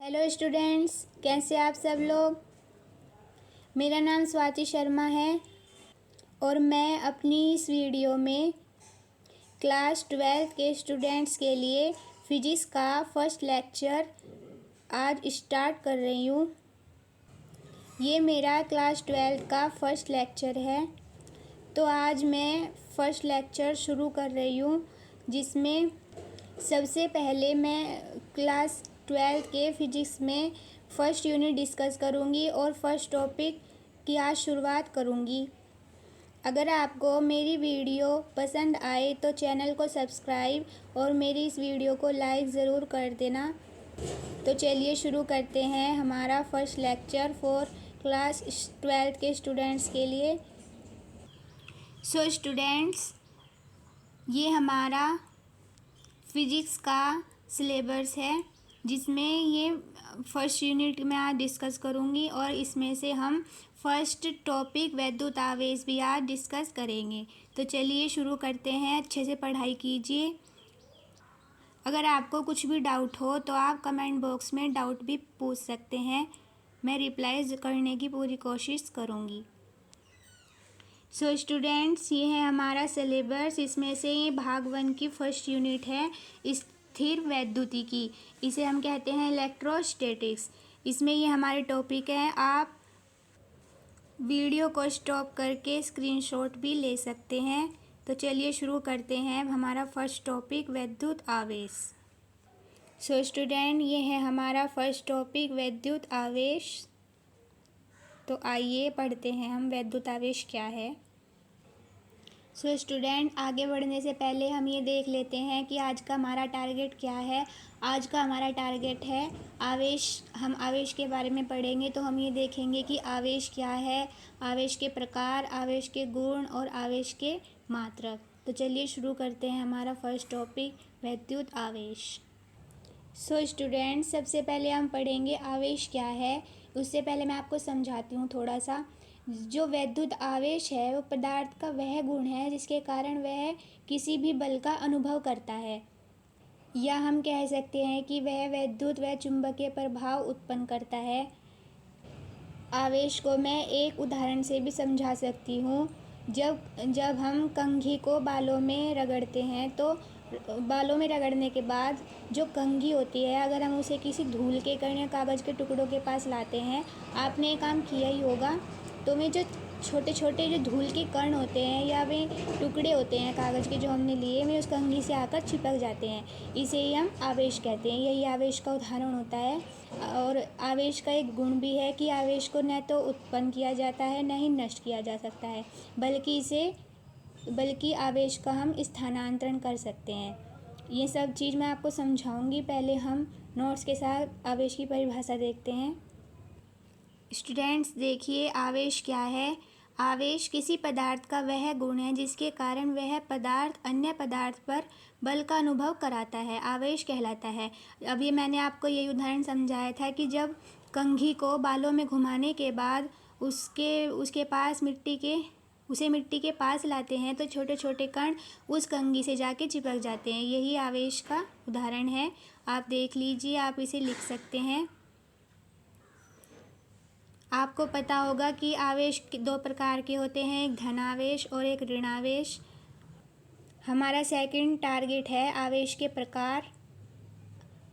Hello students, कैसे आप सब लोग। मेरा नाम स्वाति शर्मा है और मैं अपनी इस वीडियो में क्लास 12 के स्टूडेंट्स के लिए फिजिक्स का फर्स्ट लेक्चर आज स्टार्ट कर रही हूँ। ये मेरा क्लास 12 का फर्स्ट लेक्चर है। तो आज मैं फर्स्ट लेक्चर शुरू कर रही हूँ, जिसमें सबसे पहले मैं क्लास 12 के फिजिक्स में फ़र्स्ट यूनिट डिस्कस करूँगी और फर्स्ट टॉपिक की आज शुरुआत करूँगी। अगर आपको मेरी वीडियो पसंद आए तो चैनल को सब्सक्राइब और मेरी इस वीडियो को लाइक ज़रूर कर देना। तो चलिए शुरू करते हैं हमारा फर्स्ट लेक्चर फॉर क्लास 12 के स्टूडेंट्स के लिए। सो स्टूडेंट्स, ये हमारा फिजिक्स का सिलेबस है, जिसमें ये फर्स्ट यूनिट में आज डिस्कस करूँगी और इसमें से हम फर्स्ट टॉपिक वैद्युत आवेश भी आज डिस्कस करेंगे। तो चलिए शुरू करते हैं। अच्छे से पढ़ाई कीजिए। अगर आपको कुछ भी डाउट हो तो आप कमेंट बॉक्स में डाउट भी पूछ सकते हैं, मैं रिप्लाई करने की पूरी कोशिश करूँगी। सो स्टूडेंट्स, ये है हमारा सिलेबस। इसमें से ये भाग 1 की फर्स्ट यूनिट है, स्थिर वैद्युतिकी। इसे हम कहते हैं इलेक्ट्रोस्टैटिक्स। इसमें ये हमारे टॉपिक है। आप वीडियो को स्टॉप करके स्क्रीनशॉट भी ले सकते हैं। तो चलिए शुरू करते हैं हमारा फर्स्ट टॉपिक वैद्युत आवेश। सो स्टूडेंट, ये है हमारा फर्स्ट टॉपिक वैद्युत आवेश। तो आइए पढ़ते हैं हम वैद्युत आवेश क्या है। सो स्टूडेंट, आगे बढ़ने से पहले हम ये देख लेते हैं कि आज का हमारा टारगेट क्या है। आज का हमारा टारगेट है आवेश। हम आवेश के बारे में पढ़ेंगे, तो हम ये देखेंगे कि आवेश क्या है, आवेश के प्रकार, आवेश के गुण और आवेश के मात्रक। तो चलिए शुरू करते हैं हमारा फर्स्ट टॉपिक वैद्युत आवेश। सो स्टूडेंट, सबसे पहले हम पढ़ेंगे आवेश क्या है। उससे पहले मैं आपको समझाती हूँ थोड़ा सा। जो वैद्युत आवेश है वो पदार्थ का वह गुण है जिसके कारण वह किसी भी बल का अनुभव करता है, या हम कह सकते हैं कि वह वैद्युत व चुंबकीय प्रभाव उत्पन्न करता है। आवेश को मैं एक उदाहरण से भी समझा सकती हूँ। जब हम कंघी को बालों में रगड़ते हैं, तो बालों में रगड़ने के बाद जो कंघी होती है, अगर हम उसे किसी धूल के कण या कागज़ के टुकड़ों के पास लाते हैं, आपने ये काम किया ही होगा, तो वे जो छोटे छोटे जो धूल के कण होते हैं या वे टुकड़े होते हैं कागज़ के जो हमने लिए, वे उस कंघी से आकर चिपक जाते हैं। इसे ही हम आवेश कहते हैं। यही आवेश का उदाहरण होता है। और आवेश का एक गुण भी है कि आवेश को न तो उत्पन्न किया जाता है, न ही नष्ट किया जा सकता है, बल्कि आवेश का हम स्थानांतरण कर सकते हैं। ये सब चीज़ मैं आपको समझाऊंगी। पहले हम नोट्स के साथ आवेश की परिभाषा देखते हैं। स्टूडेंट्स देखिए, आवेश क्या है। आवेश किसी पदार्थ का वह गुण है जिसके कारण वह पदार्थ अन्य पदार्थ पर बल का अनुभव कराता है, आवेश कहलाता है। अभी मैंने आपको यही उदाहरण समझाया था कि जब कंघी को बालों में घुमाने के बाद उसके पास मिट्टी के पास लाते हैं, तो छोटे छोटे कण उस कंघी से जाके चिपक जाते हैं। यही आवेश का उदाहरण है। आप देख लीजिए, आप इसे लिख सकते हैं। आपको पता होगा कि आवेश 2 प्रकार के होते हैं, एक धनावेश और एक ऋणावेश। हमारा सेकंड टारगेट है आवेश के प्रकार।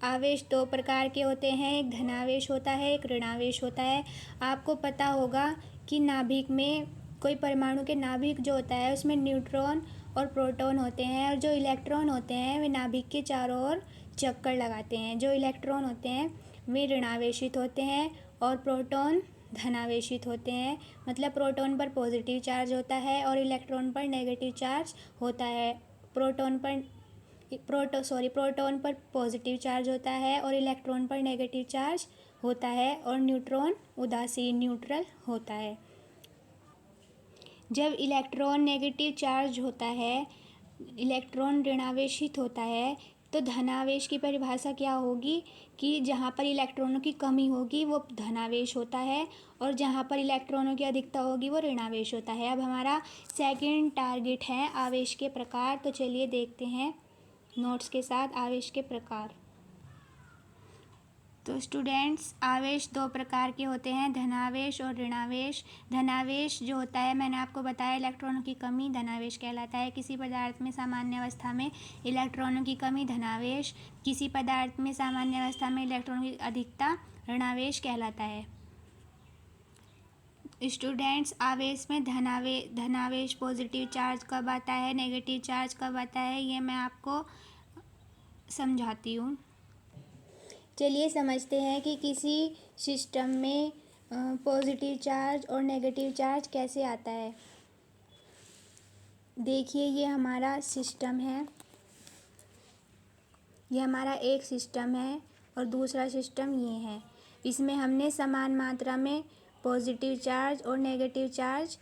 आवेश 2 प्रकार के होते हैं, एक धनावेश होता है, एक ऋणावेश होता है। आपको पता होगा कि नाभिक में कोई परमाणु के नाभिक जो होता है, उसमें न्यूट्रॉन और प्रोटॉन होते हैं, और जो इलेक्ट्रॉन होते हैं वे नाभिक के चारों ओर चक्कर लगाते हैं। जो इलेक्ट्रॉन होते हैं वे ऋणावेशित होते हैं और प्रोटॉन धनावेशित होते हैं। मतलब प्रोटॉन पर पॉजिटिव चार्ज होता है और इलेक्ट्रॉन पर नेगेटिव चार्ज होता है। प्रोटॉन पर पॉजिटिव चार्ज होता है और इलेक्ट्रॉन पर नेगेटिव चार्ज होता है, और न्यूट्रॉन उदासीन न्यूट्रल होता है। जब इलेक्ट्रॉन नेगेटिव चार्ज होता है, इलेक्ट्रॉन ऋणावेशित होता है, तो धनावेश की परिभाषा क्या होगी कि जहाँ पर इलेक्ट्रॉनों की कमी होगी वो धनावेश होता है, और जहाँ पर इलेक्ट्रॉनों की अधिकता होगी वो ऋणावेश होता है। अब हमारा सेकंड टारगेट है आवेश के प्रकार। तो चलिए देखते हैं नोट्स के साथ आवेश के प्रकार। तो स्टूडेंट्स, आवेश दो प्रकार के होते हैं, धनावेश और ऋणावेश। धनावेश जो होता है, मैंने आपको बताया, इलेक्ट्रॉनों की कमी धनावेश कहलाता है। किसी पदार्थ में सामान्य अवस्था में इलेक्ट्रॉनों की कमी धनावेश, किसी पदार्थ में सामान्य अवस्था में इलेक्ट्रॉनों की अधिकता ऋणावेश कहलाता है। स्टूडेंट्स, आवेश में धनावेश पॉजिटिव चार्ज कब आता है, नेगेटिव चार्ज कब आता है, ये मैं आपको समझाती हूँ। चलिए समझते हैं कि किसी सिस्टम में पॉजिटिव चार्ज और नेगेटिव चार्ज कैसे आता है। देखिए, ये हमारा सिस्टम है, ये हमारा एक सिस्टम है और दूसरा सिस्टम ये है। इसमें हमने समान मात्रा में पॉजिटिव चार्ज और नेगेटिव चार्ज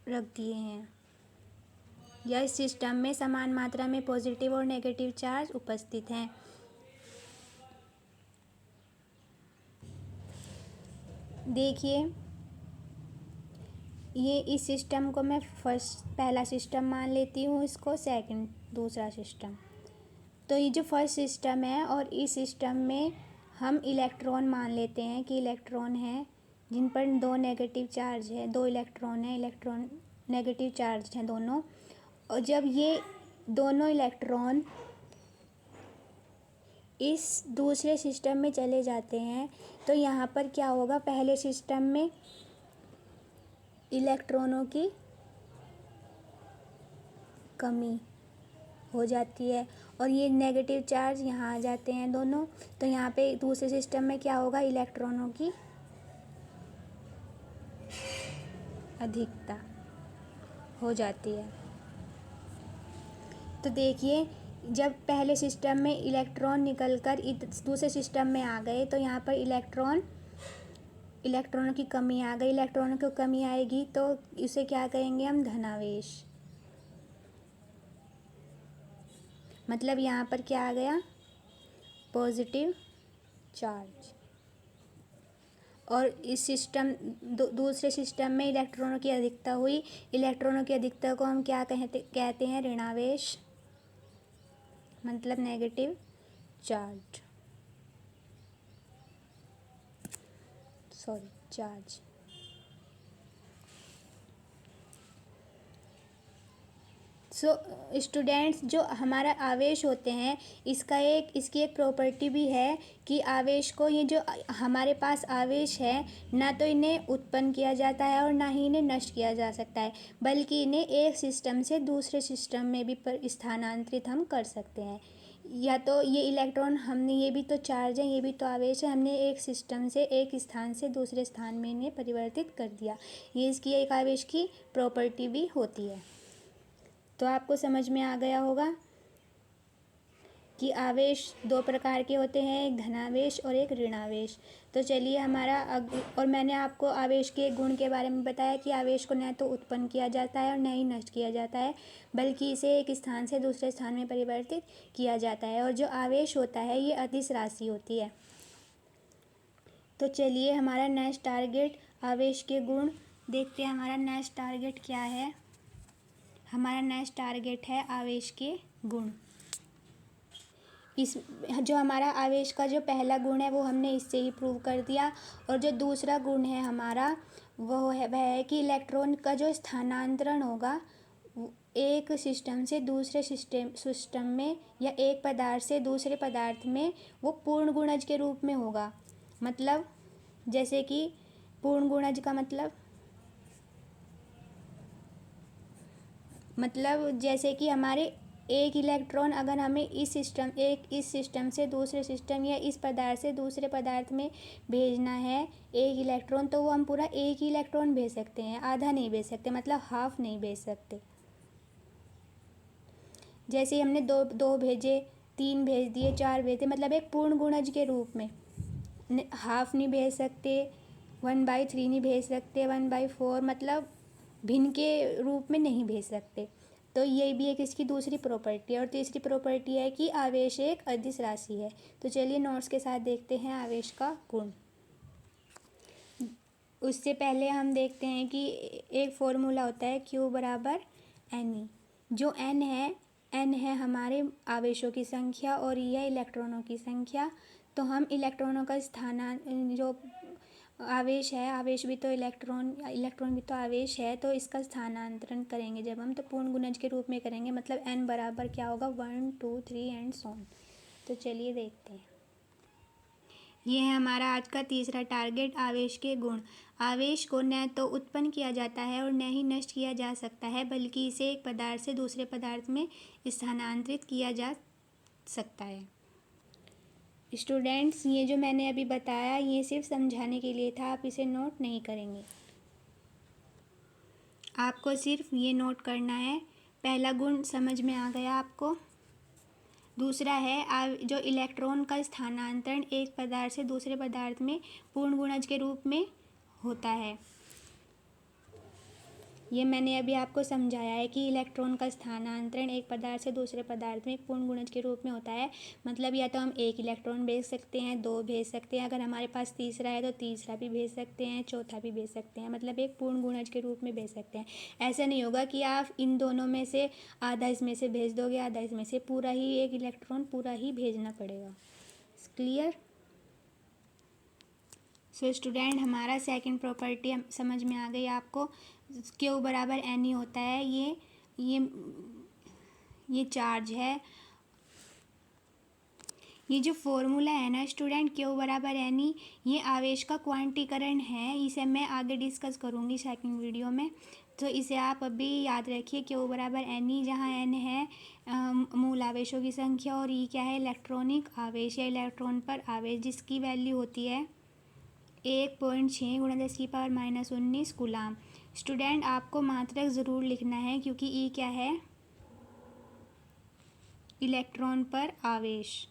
रख दिए हैं, या इस सिस्टम में समान मात्रा में पॉजिटिव और नेगेटिव चार्ज उपस्थित हैं। देखिए, ये इस सिस्टम को मैं पहला सिस्टम मान लेती हूँ, इसको सेकंड दूसरा सिस्टम। तो ये जो फर्स्ट सिस्टम है और इस सिस्टम में हम इलेक्ट्रॉन मान लेते हैं कि इलेक्ट्रॉन है जिन पर दो नेगेटिव चार्ज है, दो इलेक्ट्रॉन है, इलेक्ट्रॉन नेगेटिव चार्ज हैं दोनों। और जब ये दोनों इलेक्ट्रॉन इस दूसरे सिस्टम में चले जाते हैं तो यहाँ पर क्या होगा, पहले सिस्टम में इलेक्ट्रॉनों की कमी हो जाती है और ये नेगेटिव चार्ज यहाँ आ जाते हैं दोनों। तो यहाँ पे दूसरे सिस्टम में क्या होगा, इलेक्ट्रॉनों की अधिकता हो जाती है। तो देखिए, जब पहले सिस्टम में इलेक्ट्रॉन निकलकर दूसरे सिस्टम में आ गए तो यहाँ पर इलेक्ट्रॉनों की कमी आ गई। इलेक्ट्रॉनों की कमी आएगी तो इसे क्या कहेंगे हम, धनावेश। मतलब यहाँ पर क्या आ गया, पॉजिटिव चार्ज। और इस सिस्टम दूसरे सिस्टम में इलेक्ट्रॉनों की अधिकता हुई। इलेक्ट्रॉनों की अधिकता को हम क्या कहते हैं, ऋणावेश, मतलब नेगेटिव चार्ज, चार्ज। स्टूडेंट्स, जो हमारा आवेश होते हैं इसकी एक प्रॉपर्टी भी है कि आवेश को, ये जो हमारे पास आवेश है, ना तो इन्हें उत्पन्न किया जाता है और ना ही इन्हें नष्ट किया जा सकता है, बल्कि इन्हें एक सिस्टम से दूसरे सिस्टम में भी स्थानांतरित हम कर सकते हैं। या तो ये इलेक्ट्रॉन, हमने ये भी तो चार्ज है, ये भी तो आवेश है, हमने एक सिस्टम से एक स्थान से दूसरे स्थान में इन्हें परिवर्तित कर दिया। ये इसकी एक आवेश की प्रॉपर्टी भी होती है। तो आपको समझ में आ गया होगा कि आवेश दो प्रकार के होते हैं, एक धनावेश और एक ऋणावेश। तो चलिए और मैंने आपको आवेश के गुण के बारे में बताया कि आवेश को न तो उत्पन्न किया जाता है और न ही नष्ट किया जाता है, बल्कि इसे एक स्थान से दूसरे स्थान में परिवर्तित किया जाता है। और जो आवेश होता है ये अदिश राशि होती है। तो चलिए, हमारा नेक्स्ट टारगेट आवेश के गुण देखते हैं। हमारा नेक्स्ट टारगेट क्या है, हमारा नेक्स्ट टारगेट है आवेश के गुण। जो हमारा आवेश का जो पहला गुण है वो हमने इससे ही प्रूव कर दिया। और जो दूसरा गुण है हमारा वह है कि इलेक्ट्रॉन का जो स्थानांतरण होगा एक सिस्टम से दूसरे सिस्टम में या एक पदार्थ से दूसरे पदार्थ में, वो पूर्ण गुणज के रूप में होगा। मतलब जैसे कि पूर्ण गुणज का मतलब जैसे कि हमारे एक इलेक्ट्रॉन अगर हमें इस सिस्टम से दूसरे सिस्टम या इस पदार्थ से दूसरे पदार्थ में भेजना है एक इलेक्ट्रॉन, तो वो हम पूरा एक ही इलेक्ट्रॉन भेज सकते हैं, आधा नहीं भेज सकते, मतलब हाफ नहीं भेज सकते। जैसे हमने दो भेजे, 3 भेज दिए, 4 भेज दिए, मतलब एक पूर्ण गुणज के रूप में। हाफ नहीं भेज सकते, 1/3 नहीं भेज सकते, 1/4, मतलब भिन्न के रूप में नहीं भेज सकते। तो ये भी एक इसकी दूसरी प्रॉपर्टी है। और तीसरी प्रॉपर्टी है कि आवेश एक अदिश राशि है। तो चलिए नोट्स के साथ देखते हैं आवेश का गुण। उससे पहले हम देखते हैं कि एक फॉर्मूला होता है Q बराबर Ne। जो N है हमारे आवेशों की संख्या और E है इलेक्ट्रॉनों की संख्या। तो हम इलेक्ट्रॉनों का जो आवेश है, आवेश भी तो इलेक्ट्रॉन भी तो आवेश है, तो इसका स्थानांतरण करेंगे जब हम, तो पूर्ण गुणज के रूप में करेंगे। मतलब n बराबर क्या होगा, 1 2 3 एंड सो ऑन। तो चलिए देखते हैं। ये है हमारा आज का तीसरा टारगेट, आवेश के गुण। आवेश को न तो उत्पन्न किया जाता है और न ही नष्ट किया जा सकता है, बल्कि इसे एक पदार्थ से दूसरे पदार्थ में स्थानांतरित किया जा सकता है। स्टूडेंट्स, ये जो मैंने अभी बताया ये सिर्फ समझाने के लिए था, आप इसे नोट नहीं करेंगे। आपको सिर्फ ये नोट करना है। पहला गुण समझ में आ गया आपको। दूसरा है जो इलेक्ट्रॉन का स्थानांतरण एक पदार्थ से दूसरे पदार्थ में पूर्ण गुणज के रूप में होता है। ये मैंने अभी आपको समझाया है कि इलेक्ट्रॉन का स्थानांतरण एक पदार्थ से दूसरे पदार्थ में पूर्ण गुणज के रूप में होता है। मतलब या तो हम एक इलेक्ट्रॉन भेज सकते हैं, दो भेज सकते हैं, अगर हमारे पास तीसरा है तो तीसरा भी भेज सकते हैं, चौथा भी भेज सकते हैं। मतलब एक पूर्ण गुणज के रूप में भेज सकते हैं। ऐसा नहीं होगा कि आप इन दोनों में से आधा इसमें से भेज दोगे, आधा इसमें से, पूरा ही एक इलेक्ट्रॉन पूरा ही भेजना पड़ेगा। क्लियर? सो स्टूडेंट, हमारा सेकंड प्रॉपर्टी समझ में आ गई आपको। क्यू बराबर एन ही होता है। ये चार्ज है। ये जो फॉर्मूला है ना स्टूडेंट, क्यू बराबर एन ई, ये आवेश का क्वांटीकरण है। इसे मैं आगे डिस्कस करूँगी सेकंड वीडियो में, तो इसे आप अभी याद रखिए। क्यू बराबर एन ई, जहाँ एन है मूल आवेशों की संख्या और ई क्या है, इलेक्ट्रॉनिक आवेश या इलेक्ट्रॉन पर आवेश, जिसकी वैल्यू होती है 1.6 × 10⁻⁻19 कूलाम। स्टूडेंट, आपको मात्रक ज़रूर लिखना है, क्योंकि ई क्या है, इलेक्ट्रॉन पर आवेश।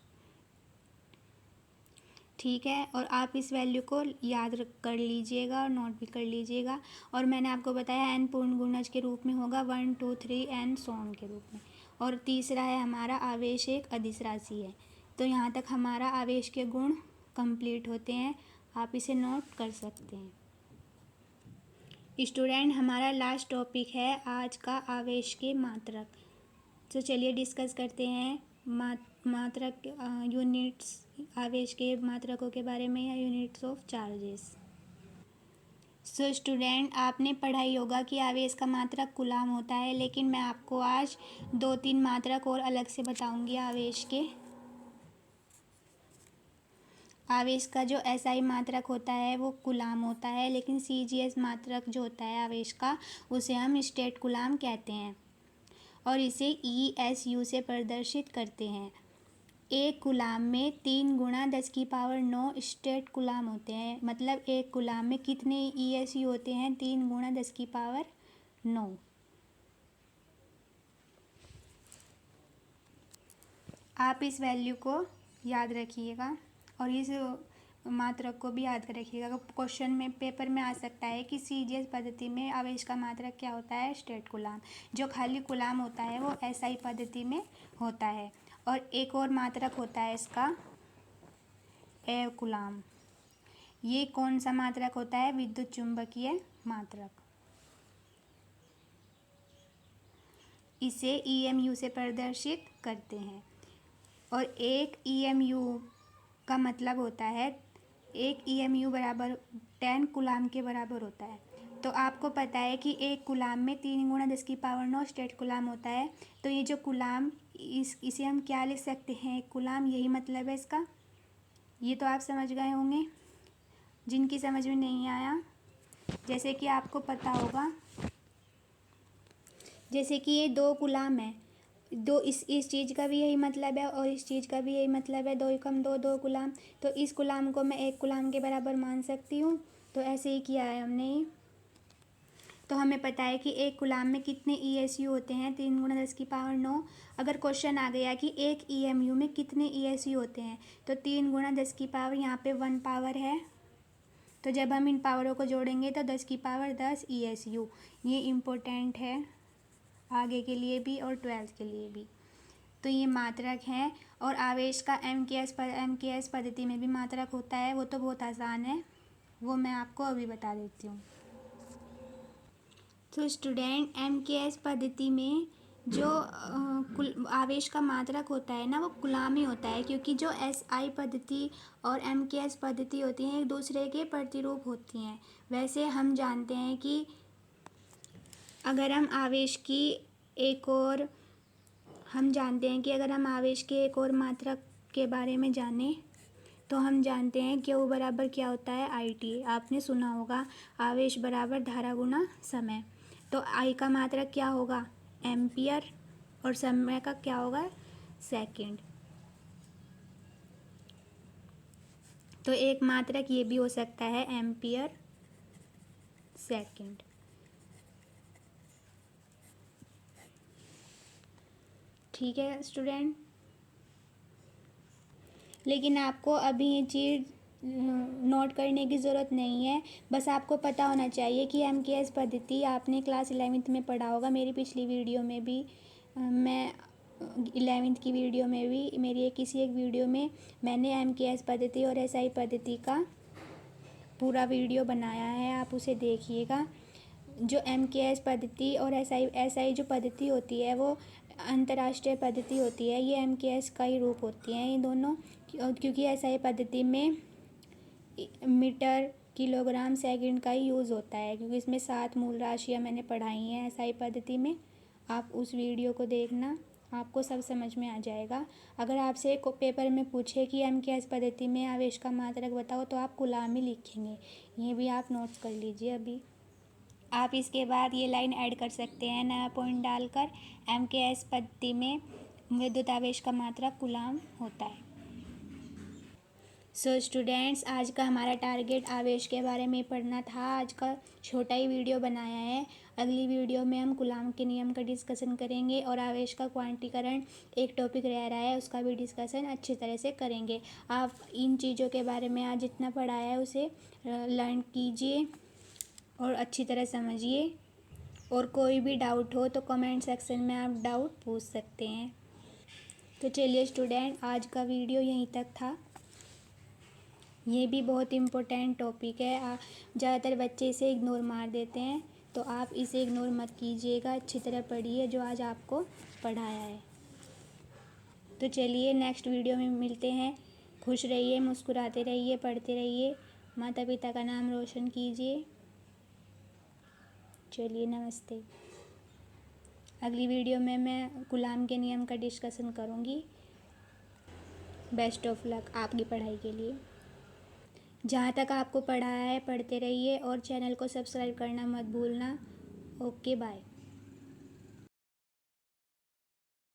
ठीक है, और आप इस वैल्यू को याद कर लीजिएगा और नोट भी कर लीजिएगा। और मैंने आपको बताया एन पूर्ण गुणज के रूप में होगा, 1 2 3 एन सो ऑन के रूप में। और तीसरा है हमारा आवेश एक अदिश राशि है। तो यहाँ तक हमारा आवेश के गुण कंप्लीट होते हैं। आप इसे नोट कर सकते हैं। स्टूडेंट, हमारा लास्ट टॉपिक है आज का आवेश के मात्रक। तो चलिए डिस्कस करते हैं मात्रक, यूनिट्स, आवेश के मात्रकों के बारे में, या units of charges. So student, आपने पढ़ाई होगा कि आवेश का मात्रक कूलाम होता है, लेकिन मैं आपको आज 2-3 मात्रक और अलग से बताऊंगी आवेश के। आवेश का जो एसआई मात्रक होता है वो कूलाम होता है, लेकिन सीजीएस मात्रक जो होता है आवेश का, उसे हम स्टेट कूलाम कहते हैं और इसे ईएसयू से प्रदर्शित करते हैं। एक कूलाम में 3 × 10⁻⁹ स्टेट कूलाम होते हैं। मतलब एक कूलाम में कितने ईएसयू होते हैं, 3 × 10⁻⁹। आप इस वैल्यू को याद रखिएगा और इस मात्रक को भी याद रखिएगा। क्वेश्चन में पेपर में आ सकता है कि सीजीएस पद्धति में आवेश का मात्रक क्या होता है, स्टेट कूलाम। जो खाली कूलाम होता है वो एसआई पद्धति में होता है। और एक और मात्रक होता है इसका, एव कूलाम। ये कौन सा मात्रक होता है, विद्युत चुंबकीय मात्रक। इसे ईएमयू से प्रदर्शित करते हैं। और एक ईएमयू का मतलब होता है, एक ईएमयू बराबर 10 कूलाम के बराबर होता है। तो आपको पता है कि एक कूलाम में 3 × 10⁻⁹ स्टेट कूलाम होता है। तो ये जो कूलाम, इसे हम क्या लिख सकते हैं, एक कूलाम, यही मतलब है इसका। ये तो आप समझ गए होंगे। जिनकी समझ में नहीं आया, जैसे कि आपको पता होगा, जैसे कि ये 2 कूलाम है, दो, इस चीज़ का भी यही मतलब है और इस चीज़ का भी यही मतलब है, 2 × 2 कूलाम। तो इस कूलाम को मैं 1 कूलाम के बराबर मान सकती हूँ। तो ऐसे ही किया है हमने। तो हमें पता है कि एक कूलाम में कितने ईएसयू होते हैं, 3 × 10⁻⁹। अगर क्वेश्चन आ गया कि एक ईएमयू में कितने ईएसयू होते हैं, तो 3 × 10⁻, यहाँ पे 1 पावर है, तो जब हम इन पावरों को जोड़ेंगे तो 10⁻10 ईएसयू। ये इम्पोर्टेंट है आगे के लिए भी और 12th के लिए भी। तो ये मात्रक हैं। और आवेश का एमकेएस पद्धति में भी मात्रक होता है। वो तो बहुत आसान है, वो मैं आपको अभी बता देती हूँ। तो स्टूडेंट, एमकेएस पद्धति में जो आवेश का मात्रक होता है ना वो कूलाम ही होता है, क्योंकि जो SI पद्धति और MKS पद्धति होती हैं एक दूसरे के प्रतिरूप होती हैं। वैसे हम जानते हैं कि अगर हम आवेश की एक और मात्रक के बारे में जानें तो हम जानते हैं Q बराबर क्या होता है, IT। आपने सुना होगा आवेश बराबर धारा गुना समय। तो I का मात्रक क्या होगा, एम्पियर, और समय का क्या होगा, सेकंड। तो एक मात्रक ये भी हो सकता है एम्पियर सेकंड। ठीक है स्टूडेंट, लेकिन आपको अभी ये चीज़ नोट करने की ज़रूरत नहीं है, बस आपको पता होना चाहिए कि MKS पद्धति आपने क्लास 11th में पढ़ा होगा। मेरी पिछली वीडियो में भी मैं 11th की वीडियो में भी मेरी किसी एक वीडियो में मैंने MKS पद्धति और SI पद्धति का पूरा वीडियो बनाया है, आप उसे देखिएगा। जो MKS पद्धति और SI जो पद्धति होती है वो अंतर्राष्ट्रीय पद्धति होती है। ये MKS का ही रूप होती हैं ये दोनों, क्योंकि SI पद्धति में मीटर, किलोग्राम, सेकंड का ही यूज़ होता है, क्योंकि इसमें 7 मूल राशियाँ मैंने पढ़ाई हैं SI पद्धति में। आप उस वीडियो को देखना, आपको सब समझ में आ जाएगा। अगर आपसे पेपर में पूछे कि MKS पद्धति में आवेश का मात्रक बताओ तो आप कूलाम ही लिखेंगे। ये भी आप नोट्स कर लीजिए अभी। आप इसके बाद ये लाइन ऐड कर सकते हैं नया पॉइंट डालकर, MKS पद्धति में विद्युत आवेश का मात्रक कूलाम होता है। सो स्टूडेंट्स, आज का हमारा टारगेट आवेश के बारे में पढ़ना था। आज का छोटा ही वीडियो बनाया है। अगली वीडियो में हम कूलाम के नियम का डिस्कशन करेंगे और आवेश का क्वांटीकरण एक टॉपिक रह रहा है, उसका भी डिस्कशन अच्छी तरह से करेंगे। आप इन चीज़ों के बारे में आज जितना पढ़ाया है उसे लर्न कीजिए और अच्छी तरह समझिए। और कोई भी डाउट हो तो कमेंट सेक्शन में आप डाउट पूछ सकते हैं। तो चलिए स्टूडेंट, आज का वीडियो यहीं तक था। ये भी बहुत इम्पोर्टेंट टॉपिक है। ज़्यादातर बच्चे इसे इग्नोर मार देते हैं, तो आप इसे इग्नोर मत कीजिएगा, अच्छी तरह पढ़िए जो आज आपको पढ़ाया है। तो चलिए नेक्स्ट वीडियो में मिलते हैं। खुश रहिए, मुस्कुराते रहिए, पढ़ते रहिए, माता पिता का नाम रोशन कीजिए। चलिए नमस्ते। अगली वीडियो में मैं कूलाम के नियम का डिस्कशन करूँगी। बेस्ट ऑफ लक आपकी पढ़ाई के लिए। जहाँ तक आपको पढ़ाया है पढ़ते रहिए और चैनल को सब्सक्राइब करना मत भूलना। Okay bye.